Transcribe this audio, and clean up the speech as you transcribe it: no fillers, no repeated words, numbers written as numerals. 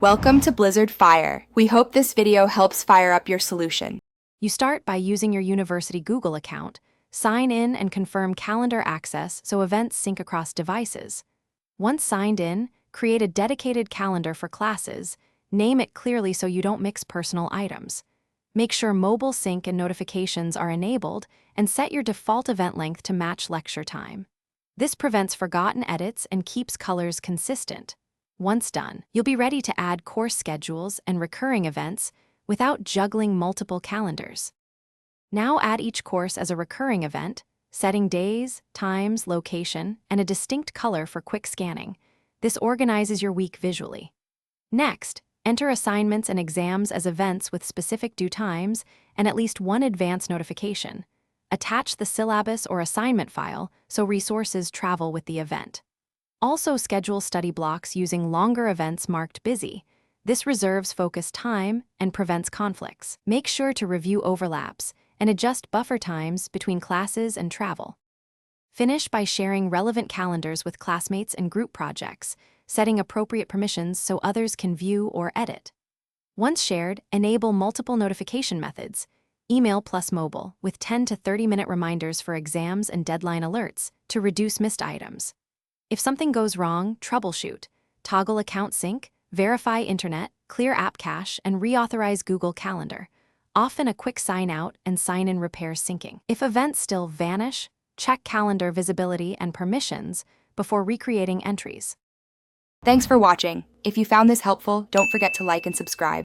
Welcome to Blizzard Fire. We hope this video helps fire up your solution. You start by using your university Google account, sign in and confirm calendar access so events sync across devices. Once signed in, create a dedicated calendar for classes, name it clearly so you don't mix personal items. Make sure mobile sync and notifications are enabled and set your default event length to match lecture time. This prevents forgotten edits and keeps colors consistent. Once done, you'll be ready to add course schedules and recurring events without juggling multiple calendars. Now add each course as a recurring event, setting days, times, location, and a distinct color for quick scanning. This organizes your week visually. Next, enter assignments and exams as events with specific due times and at least one advance notification. Attach the syllabus or assignment file so resources travel with the event. Also schedule study blocks using longer events marked busy. This reserves focus time and prevents conflicts. Make sure to review overlaps and adjust buffer times between classes and travel. Finish by sharing relevant calendars with classmates and group projects, setting appropriate permissions so others can view or edit. Once shared, enable multiple notification methods, email plus mobile, with 10 to 30-minute reminders for exams and deadline alerts to reduce missed items. If something goes wrong, troubleshoot, toggle account sync, verify internet, clear app cache, and reauthorize Google Calendar. Often a quick sign out and sign in repairs syncing. If events still vanish, check calendar visibility and permissions before recreating entries. Thanks for watching. If you found this helpful, don't forget to like and subscribe.